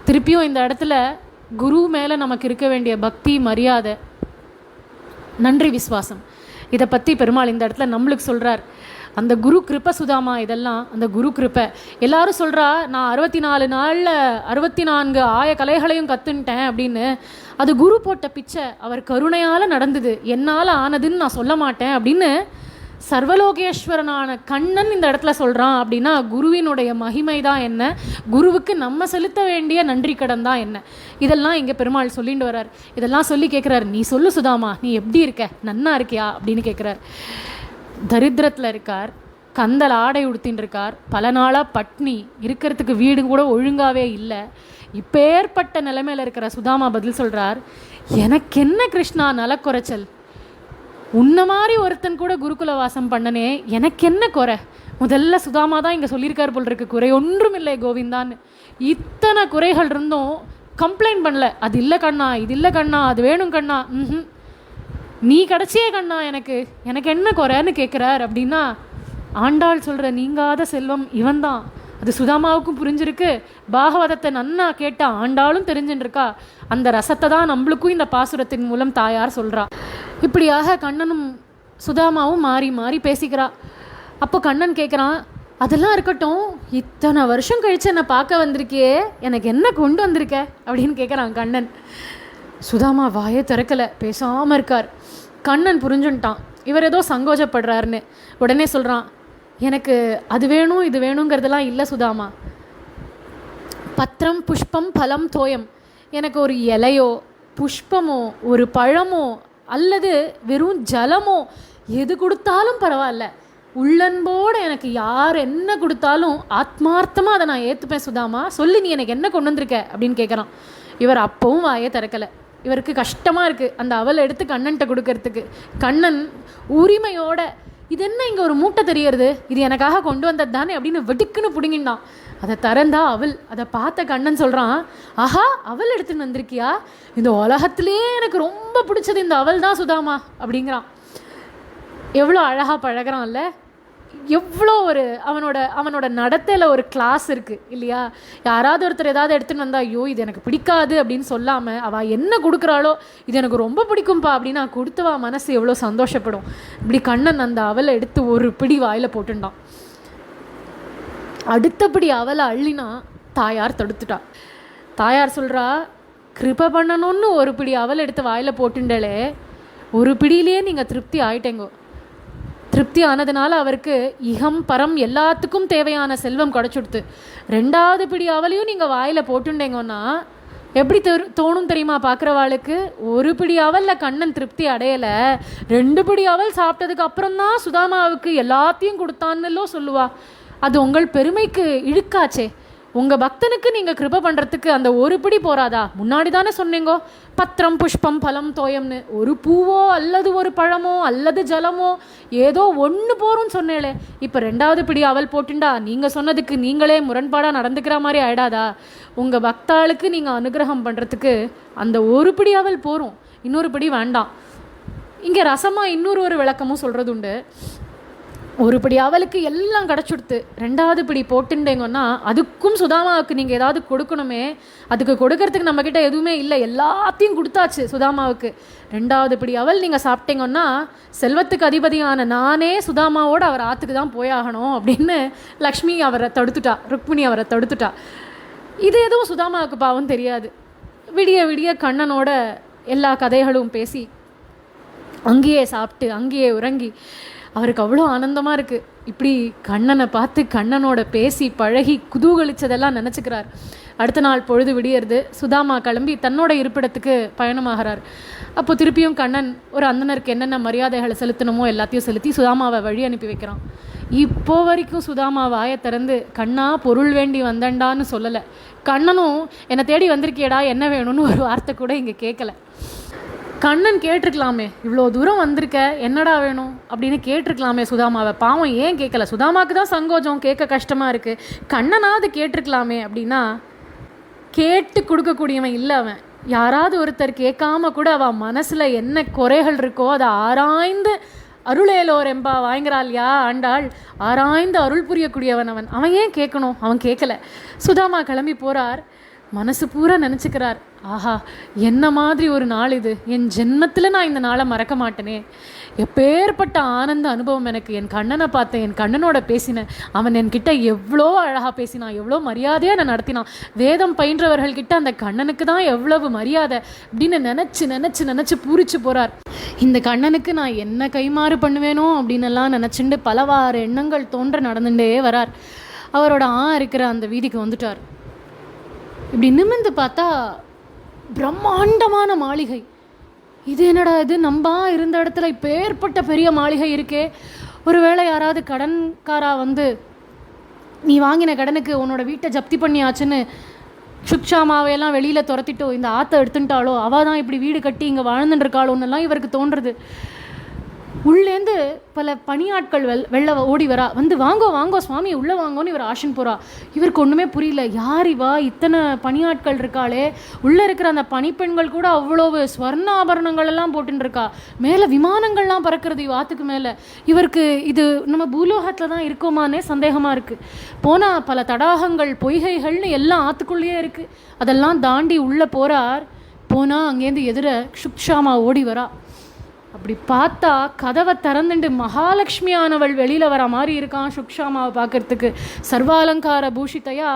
திருப்பியும் இந்த இடத்துல குரு மேலே நமக்கு இருக்க வேண்டிய பக்தி, மரியாதை, நன்றி, விசுவாசம், இதை பற்றி பெருமாள் இந்த இடத்துல நம்மளுக்கு சொல்கிறார். அந்த குரு கிருப்பை சுதாமா, இதெல்லாம் அந்த குரு கிருப்பை. எல்லாரும் சொல்கிறா நான் 64 நாளில் 64 ஆய கலைகளையும் கற்றுன்ட்டேன் அப்படின்னு. அது குரு போட்ட பிச்சை, அவர் கருணையால் நடந்தது, என்னால் ஆனதுன்னு நான் சொல்ல மாட்டேன் அப்படின்னு சர்வலோகேஸ்வரனான கண்ணன் இந்த இடத்துல சொல்கிறான். அப்படின்னா குருவினுடைய மகிமை தான் என்ன, குருவுக்கு நம்ம செலுத்த வேண்டிய நன்றி கடன் தான் என்ன, இதெல்லாம் இங்கே பெருமாள் சொல்லிட்டு வர்றார். இதெல்லாம் சொல்லி கேட்குறாரு, நீ சொல்லு சுதாமா, நீ எப்படி இருக்க, நன்னா இருக்கியா அப்படின்னு கேட்குறார். தரித்திரத்தில் இருக்கார், கந்தல் ஆடை உடுத்தின்னு இருக்கார், பல நாளாக பட்னி, இருக்கிறதுக்கு வீடு கூட ஒழுங்காகவே இல்லை. இப்பேற்பட்ட நிலைமையில் இருக்கிற சுதாமா பதில் சொல்கிறார், எனக்கு என்ன கிருஷ்ணா நலக்குறைச்சல், உன்ன மாதிரி ஒருத்தன் கூட குருகுல வாசம் பண்ணனே, எனக்கு என்ன குறை. முதல்ல சுதாமா தான் இங்கே சொல்லியிருக்கார் போல் இருக்கு, குறை ஒன்றும் இல்லை கோவிந்தான்னு. இத்தனை குறைகள் இருந்தும் கம்ப்ளைண்ட் பண்ணல, அது இல்லை கண்ணா, இது இல்லை கண்ணா, அது வேணும் கண்ணா, நீ கிடச்சியே கண்ணா, எனக்கு எனக்கு என்ன குறைன்னு கேட்குறார். அப்படின்னா ஆண்டாள் சொல்கிற நீங்காத செல்வம் இவன் தான். அது சுதாமாவுக்கும் புரிஞ்சிருக்கு, பாகவதத்தை நன்னா கேட்ட ஆண்டாளும் தெரிஞ்சுட்டுருக்கா. அந்த ரசத்தை தான் நம்மளுக்கும் இந்த பாசுரத்தின் மூலம் தாயார் சொல்கிறா. இப்படியாக கண்ணனும் சுதாமாவும் மாறி மாறி பேசிக்கிறா. அப்போ கண்ணன் கேட்குறான், அதெல்லாம் இருக்கட்டும், இத்தனை வருஷம் கழித்து என்னை பார்க்க வந்திருக்கியே, எனக்கு என்ன கொண்டு வந்திருக்க அப்படின்னு கேட்குறான் கண்ணன். சுதாமா வாயே திறக்கலை, பேசாமல் இருக்கார். கண்ணன் புரிஞ்சுன்ட்டான் இவர் ஏதோ சங்கோஜப்படுறாருன்னு. உடனே சொல்கிறான், எனக்கு அது வேணும் இது வேணுங்கிறதெல்லாம் இல்லை சுதாமா, பத்திரம் புஷ்பம் பலம் தோயம், எனக்கு ஒரு இலையோ புஷ்பமோ ஒரு பழமோ அல்லது வெறும் ஜலமோ எது கொடுத்தாலும் பரவாயில்ல, உள்ளன்போடு எனக்கு யார் என்ன கொடுத்தாலும் ஆத்மார்த்தமாக அதை நான் ஏற்றுப்பேன் சுதாமா, சொல்லி நீ எனக்கு என்ன கொண்டு வந்திருக்க அப்படின்னு கேட்குறான். இவர் அப்பவும் வாயை திறக்கலை. இவருக்கு கஷ்டமாக இருக்குது அந்த அவலை எடுத்து கண்ணன்ட்ட கொடுக்கறதுக்கு. கண்ணன் உரிமையோட, இது என்ன இங்கே ஒரு மூட்டை தெரியறது, இது எனக்காக கொண்டு வந்தது தானே அப்படின்னு வெடுக்குன்னு பிடுங்கிட்டான். அதை திறந்தா அவள். அதை பார்த்த கண்ணன் சொல்கிறான், ஆஹா அவள் எடுத்துன்னு வந்திருக்கியா, இந்த உலகத்திலே எனக்கு ரொம்ப பிடிச்சது இந்த அவள் தான் சுதாமா அப்படிங்கிறான். எவ்வளோ அழகாக பழகிறான்ல, எவ்வளோ ஒரு அவனோட நடத்தையில் ஒரு கிளாஸ் இருக்குது இல்லையா. யாராவது ஒருத்தர் ஏதாவது எடுத்துன்னு வந்தால், ஐயோ இது எனக்கு பிடிக்காது அப்படின்னு சொல்லாமல் அவள் என்ன கொடுக்குறாளோ இது எனக்கு ரொம்ப பிடிக்கும்பா அப்படின்னு நான் கொடுத்தவா மனசு எவ்வளோ சந்தோஷப்படும். இப்படி கண்ணன் அந்த அவலை எடுத்து ஒரு பிடி வாயில் போட்டுட்டான். அடுத்தபடி அவலை அள்ளினா தாயார் தடுத்துட்டா. தாயார் சொல்கிறா, கிருபை பண்ணணும்னு ஒரு பிடி அவலை எடுத்து வாயில் போட்டுண்டலே, ஒரு பிடியிலேயே நீங்கள் திருப்தி ஆயிட்டேங்கோ. திருப்தி ஆனதுனால அவருக்கு இகம் பரம் எல்லாத்துக்கும் தேவையான செல்வம் கிடச்சுடுத்து. 2வது பிடி அவளையும் நீங்கள் வாயில் போட்டுண்டேங்கன்னா எப்படி தோணும் தெரியுமா பார்க்குறவாளுக்கு. ஒரு பிடி அவலில் கண்ணன் திருப்தி அடையலை, 2 பிடி அவல் சாப்பிட்டதுக்கு அப்புறம்தான் சுதாமாவுக்கு எல்லாத்தையும் கொடுத்தான்னுலோ சொல்லுவா. அது உங்கள் பெருமைக்கு இழுக்காச்சே. உங்கள் பக்தனுக்கு நீங்கள் கிருபை பண்ணுறதுக்கு அந்த ஒரு பிடி போராதா? முன்னாடி தானே சொன்னீங்கோ பத்திரம் புஷ்பம் பலம் தோயம்னு. ஒரு பூவோ அல்லது ஒரு பழமோ அல்லது ஜலமோ ஏதோ ஒன்று போகிறோன்னு சொன்னேளே. இப்போ 2வது பிடி அவல் போட்டுண்டா நீங்கள் சொன்னதுக்கு நீங்களே முரண்பாடாக நடந்துக்கிற மாதிரி ஆயிடாதா? உங்கள் பக்தாளுக்கு நீங்கள் அனுகிரகம் பண்ணுறதுக்கு அந்த ஒரு பிடி அவல் போகிறோம், இன்னொரு பிடி வேண்டாம். இங்கே ரசமாக இன்னொரு விளக்கமும் சொல்கிறது உண்டு. ஒரு பிடி அவளுக்கு எல்லாம் கிடச்சுடுத்து, 2வது பிடி போட்டுண்டேங்கன்னா அதுக்கும் சுதாமாவுக்கு நீங்கள் ஏதாவது கொடுக்கணுமே. அதுக்கு கொடுக்கறதுக்கு நம்மக்கிட்ட எதுவுமே இல்லை, எல்லாத்தையும் கொடுத்தாச்சு சுதாமாவுக்கு. 2வது பிடி அவள் நீங்கள் சாப்பிட்டீங்கன்னா செல்வத்துக்கு அதிபதியான நானே சுதாமாவோடு அவர் ஆற்றுக்கு தான் போயாகணும் அப்படின்னு லக்ஷ்மி அவரை தடுத்துட்டா, ருக்மிணி அவரை தடுத்துட்டா. இது எதுவும் சுதாமாவுக்கு பாவம் தெரியாது. விடிய விடிய கண்ணனோட எல்லா கதைகளும் பேசி அங்கேயே சாப்பிட்டு அங்கேயே உறங்கி அவருக்கு அவ்வளோ ஆனந்தமாக இருக்குது. இப்படி கண்ணனை பார்த்து கண்ணனோட பேசி பழகி குதூகலிச்சதெல்லாம் நினச்சிக்கிறார். அடுத்த நாள் பொழுது விடியறது. சுதாமா கிளம்பி தன்னோட இருப்பிடத்துக்கு பயணமாகிறார். அப்போ திருப்பியும் கண்ணன் ஒரு அந்தனருக்கு என்னென்ன மரியாதைகளை செலுத்தணுமோ எல்லாத்தையும் செலுத்தி சுதாமாவை வழி அனுப்பி வைக்கிறான். இப்போ வரைக்கும் சுதாமா வாயை திறந்து கண்ணா பொருள் வேண்டி வந்தண்டான்னு சொல்லலை. கண்ணனும் என்னை தேடி வந்திருக்கியடா என்ன வேணும்னு ஒரு வார்த்தை கூட இங்கே கேட்கல. கண்ணன் கேட்டிருக்கலாமே, இவ்வளோ தூரம் வந்திருக்க என்னடா வேணும் அப்படின்னு கேட்டிருக்கலாமே சுதாமாவை. பாவம் ஏன் கேட்கல? சுதாமாவுக்கு தான் சங்கோஜம், கேட்க கஷ்டமாக இருக்குது. கண்ணனாவது கேட்டிருக்கலாமே அப்படின்னா கேட்டு கொடுக்கக்கூடியவன் இல்லை அவன். யாராவது ஒருத்தர் கேட்காம கூட அவன் மனசில் என்ன குறைகள் இருக்கோ அதை ஆராய்ந்து அருளேலோர் என்பா வாங்கிறாள்யா ஆண்டாள், ஆராய்ந்து அருள் புரியக்கூடியவன் அவன். அவன் ஏன் கேட்கணும்? அவன் கேட்கல. சுதாமா கிளம்பி போகிறார். மனசு பூரா நினச்சிக்கிறார், ஆஹா என்ன மாதிரி ஒரு நாள் இது, என் ஜென்மத்தில் நான் இந்த நாளை மறக்க மாட்டேனே. எப்பேற்பட்ட ஆனந்த அனுபவம் எனக்கு. என் கண்ணனை பார்த்தேன், என் கண்ணனோட பேசினேன். அவன் என்கிட்ட எவ்வளோ அழகாக பேசினான், எவ்வளோ மரியாதையாக நான் நடத்தினான். வேதம் பயின்றவர்கள்கிட்ட அந்த கண்ணனுக்கு தான் எவ்வளவு மரியாதை அப்படின்னு நினச்சி நினச்சி நினச்சி பூரிச்சு போகிறார். இந்த கண்ணனுக்கு நான் என்ன கைமாறு பண்ணுவேனோ அப்படின்னு எல்லாம் நினச்சிண்டு பலவாறு எண்ணங்கள் தோன்ற நடந்துட்டே வரார். அவரோட இருக்கிற அந்த வீதிக்கு வந்துட்டார். இப்படி நிமிர்ந்து பார்த்தா பிரம்மாண்டமான மாளிகை. இது என்னடா இது, நம்பா இருந்த இடத்துல இப்போ ஏற்பட்ட பெரிய மாளிகை இருக்கே. ஒருவேளை யாராவது கடன்காரா வந்து நீ வாங்கின கடனுக்கு உன்னோட வீட்டை ஜப்தி பண்ணியாச்சுன்னு சுக்ஷாமாவையெல்லாம் வெளியில் துரத்திட்டோ இந்த ஆற்றை எடுத்துட்டாலோ அவள் தான் இப்படி வீடு கட்டி இங்கே வாழ்ந்துட்டுருக்காளோன்னெல்லாம் இவருக்கு தோன்றுறது. உள்ளேந்து பல பணியாட்கள் வெளில ஓடி வரா. வந்து வாங்கோ வாங்கோ சுவாமி உள்ளே வாங்கோன்னு இவர் ஆஷன் போகிறா. இவருக்கு ஒன்றுமே புரியல. யார் இவா, இத்தனை பணியாட்கள் இருக்காளே, உள்ளே இருக்கிற அந்த பணிப்பெண்கள் கூட அவ்வளவு ஸ்வர்ண ஆபரணங்கள் எல்லாம் போட்டுருக்கா. மேலே விமானங்கள்லாம் பறக்கிறது இவாத்துக்கு மேலே. இவருக்கு இது நம்ம பூலோகத்தில் தான் இருக்கோமானே சந்தேகமாக இருக்குது. போனால் பல தடாகங்கள் பொய்கைகள்னு எல்லாம் ஆற்றுக்குள்ளேயே இருக்குது. அதெல்லாம் தாண்டி உள்ளே போகிறார். போனால் அங்கேருந்து எதிர சுக்ஷாமா ஓடி வரா. அப்படி பார்த்தா கதவை திறந்துட்டு மகாலட்சுமியானவள் வெளியில் வர மாதிரி இருக்கான். சுக்ஷாமாவை பார்க்கறதுக்கு சர்வாலங்கார பூஷித்தையா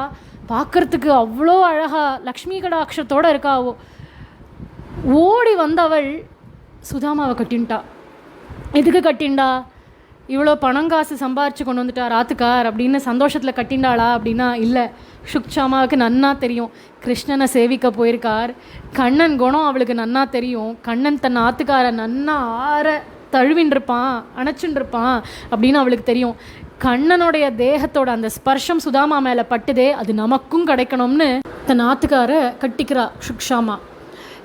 பார்க்கறதுக்கு அவ்வளோ அழகா லக்ஷ்மி கடாட்சத்தோடு இருக்காவோ. ஓடி வந்தவள் சுதாமாவை கட்டின்ட்டா. எதுக்கு கட்டின்டா? இவ்வளோ பணங்காசு சம்பாரிச்சு கொண்டு வந்துட்டார் ஆத்துக்கார் அப்படின்னு சந்தோஷத்தில் கட்டிண்டாளா அப்படின்னா இல்லை. சுக்ஷாமாவுக்கு நன்னா தெரியும் கிருஷ்ணனை சேவிக்க போயிருக்கார். கண்ணன் குணம் அவளுக்கு நன்னா தெரியும். கண்ணன் தன் ஆத்துக்காரை நன்னா தழுவின்றிருப்பான், அணைச்சுன்றிருப்பான் அப்படின்னு அவளுக்கு தெரியும். கண்ணனுடைய தேகத்தோட அந்த ஸ்பர்ஷம் சுதாமா மேலே பட்டுதே, அது நமக்கும் கிடைக்கணும்னு தன் ஆத்துக்காரை கட்டிக்கிறா சுக்ஷாமா.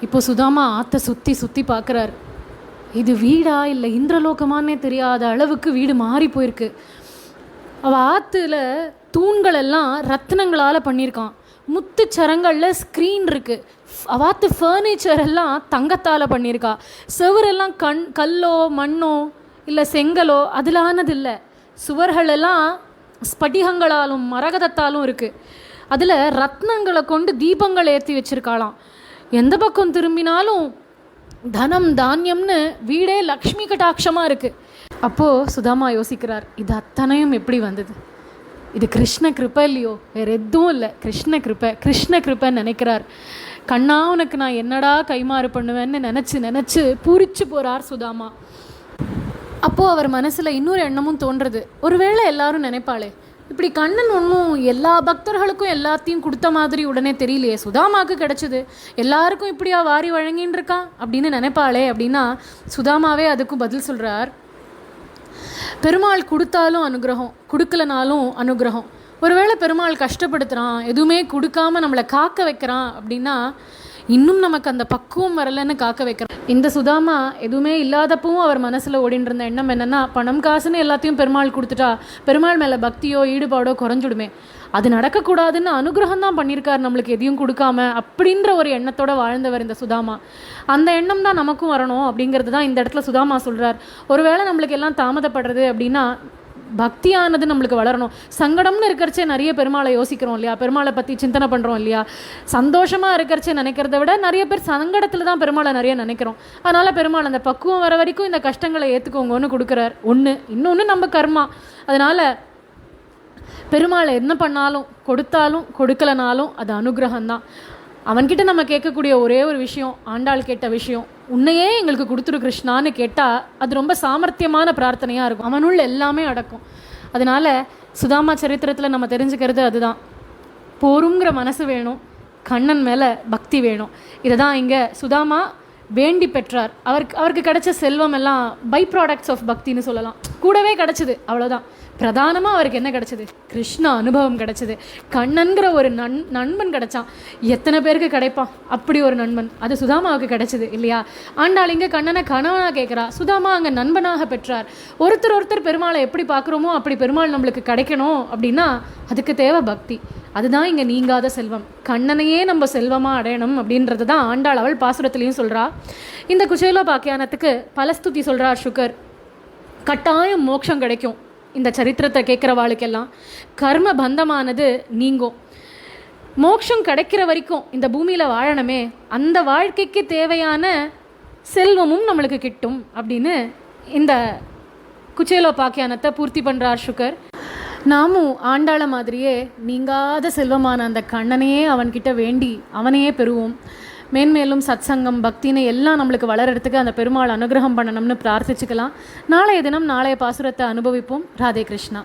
இப்போ சுதாமா ஆற்றை சுற்றி சுற்றி பார்க்குறாரு. இது வீடா இல்லை இந்திரலோகமானே தெரியாத அளவுக்கு வீடு மாறி போயிருக்கு. அவள் ஆற்றுல தூண்கள் எல்லாம் ரத்னங்களால் பண்ணியிருக்கான். முத்துச்சரங்களில் ஸ்க்ரீன் இருக்குது. அவாத்து ஃபர்னிச்சர் எல்லாம் தங்கத்தால் பண்ணியிருக்கா. செவரெல்லாம் கல்லோ மண்ணோ இல்லை செங்கலோ அதில் ஆனதில்லை. சுவர்கள் எல்லாம் ஸ்படிகங்களாலும் மரகதத்தாலும் இருக்குது. அதில் ரத்னங்களை கொண்டு தீபங்கள் ஏற்றி வச்சுருக்காளாம். எந்த பக்கம் திரும்பினாலும் தனம் தானியம்னு வீடே லக்ஷ்மி கட்டாட்சமாக இருக்குது. அப்போது சுதாமா யோசிக்கிறார், இது அத்தனையும் எப்படி வந்தது? இது கிருஷ்ண கிருப்பை இல்லையோ, வேறு எதுவும் இல்லை, கிருஷ்ண கிருப்பை கிருஷ்ண கிருப்பைன்னு நினைக்கிறார். கண்ணா உனக்கு நான் என்னடா கைமாறு பண்ணுவேன்னு நினச்சி நினச்சி பூரிச்சு போகிறார் சுதாமா. அப்போது அவர் மனசில் இன்னொரு எண்ணமும் தோன்றுறது. ஒருவேளை எல்லாரும் நினைப்பாளே, இப்படி கண்ணன் ஒன்றும் எல்லா பக்தர்களுக்கும் எல்லாத்தையும் கொடுத்த மாதிரி உடனே தெரியலையே, சுதாமாவுக்கு கிடச்சிது, எல்லாருக்கும் இப்படியா வாரி வழங்கின்னு இருக்கா அப்படின்னு நினைப்பாளே அப்படின்னா சுதாமாவே அதுக்கும் பதில் சொல்கிறார். பெருமாள் கொடுத்தாலும் அனுகிரகம், கொடுக்கலனாலும் அனுகிரகம். ஒருவேளை பெருமாள் கஷ்டப்படுத்துகிறான், எதுவுமே கொடுக்காம நம்மளை காக்க வைக்கிறான் அப்படின்னா இன்னும் நமக்கு அந்த பக்குவம் வரலன்னு காக்க வைக்கிறான். இந்த சுதாமா எதுவுமே இல்லாதப்பவும் அவர் மனசில் ஓடின்னு இருந்த எண்ணம் என்னென்னா, பணம் காசுன்னு எல்லாத்தையும் பெருமாள் கொடுத்துட்டா பெருமாள் மேலே பக்தியோ ஈடுபாடோ குறைஞ்சுடுமே, அது நடக்கக்கூடாதுன்னு அனுகிரகம் தான் பண்ணியிருக்கார் நம்மளுக்கு எதையும் கொடுக்காம அப்படின்ற ஒரு எண்ணத்தோடு வாழ்ந்தவர் இந்த சுதாமா. அந்த எண்ணம் தான் நமக்கும் வரணும் அப்படிங்கிறது தான் இந்த இடத்துல சுதாமா சொல்கிறார். ஒருவேளை நம்மளுக்கு எல்லாம் தாமதப்படுறது அப்படின்னா பக்தியானது நம்மளுக்கு வளரணும். சங்கடம்னு இருக்கிறச்சே நிறைய பெருமாளை யோசிக்கிறோம் இல்லையா, பெருமாளை பற்றி சிந்தனை பண்ணுறோம் இல்லையா. சந்தோஷமாக இருக்கிறச்சே நினைக்கிறத விட நிறைய பேர் சங்கடத்தில் தான் பெருமாளை நிறைய நினைக்கிறோம். அதனால் பெருமாள் அந்த பக்குவம் வர வரைக்கும் இந்த கஷ்டங்களை ஏற்றுக்கோங்கன்னு கொடுக்குறார். இன்னொன்று நம்ம கர்மா. அதனால் பெருமாளை என்ன பண்ணாலும் கொடுத்தாலும் கொடுக்கலனாலும் அது அனுகிரகம்தான். அவன்கிட்ட நம்ம கேட்கக்கூடிய ஒரே ஒரு விஷயம், ஆண்டாள் கேட்ட விஷயம், உன்னையே எங்களுக்கு கொடுத்துரு கிருஷ்ணான்னு கேட்டால் அது ரொம்ப சாமர்த்தியமான பிரார்த்தனையாக இருக்கும். அவனுள்ள எல்லாமே அடக்கும். அதனால் சுதாமா சரித்திரத்தில் நம்ம தெரிஞ்சுக்கிறது அதுதான். போருங்கிற மனசு வேணும், கண்ணன் மேலே பக்தி வேணும். இதை தான் இங்கே சுதாமா வேண்டி பெற்றார். அவருக்கு கிடைச்ச செல்வம் எல்லாம் பை ப்ராடக்ட்ஸ் ஆஃப் பக்தின்னு சொல்லலாம். கூடவே கிடச்சிது, அவ்வளோதான். பிரதானமாக அவருக்கு என்ன கிடச்சிது? கிருஷ்ண அனுபவம் கிடச்சிது. கண்ணன்கிற ஒரு நண்பன் கிடச்சான். எத்தனை பேருக்கு கிடைப்பான் அப்படி ஒரு நண்பன்? அது சுதாமாவுக்கு கிடச்சிது இல்லையா? ஆண்டாள் இங்கே கண்ணனை கணவனாக கேட்குறா, சுதாமா அங்கே நண்பனாக பெற்றார். ஒருத்தர் பெருமாளை எப்படி பார்க்குறோமோ அப்படி பெருமாள் நம்மளுக்கு கிடைக்கணும் அப்படின்னா அதுக்கு தேவை பக்தி. அதுதான் இங்கே நீங்காத செல்வம். கண்ணனையே நம்ம செல்வமாக அடையணும் அப்படின்றது தான் ஆண்டாள் அவள் பாசுரத்துலேயும் சொல்கிறா. இந்த குச்சேலோபாக்கியானத்துக்கு பலஸ்துதி சொல்கிறார் சுகர். கட்டாயம் மோட்சம் கிடைக்கும் இந்த சரித்திரத்தை கேட்குறவாளுக்கெல்லாம். கர்ம பந்தமானது நீங்கும். மோட்சம் கிடைக்கிற வரைக்கும் இந்த பூமியில் வாழணுமே, அந்த வாழ்க்கைக்கு தேவையான செல்வமும் நம்மளுக்கு கிட்டும் அப்படின்னு இந்த குச்சேலோபாக்கியானத்தை பூர்த்தி பண்ணுறார் சுகர். நாமும் ஆண்டாள மாதிரியே நீங்காத செல்வமான அந்த கண்ணனையே அவன்கிட்ட வேண்டி அவனையே பெறுவோம். மேன்மேலும் சத்சங்கம் பக்தின்னு எல்லாம் நம்மளுக்கு வளர்கிறதுக்கு அந்த பெருமாள் அனுகிரகம் பண்ணணும்னு பிரார்த்திச்சுக்கலாம். நாளைய தினம் நாளைய பாசுரத்தை அனுபவிப்போம். ராதே கிருஷ்ணா.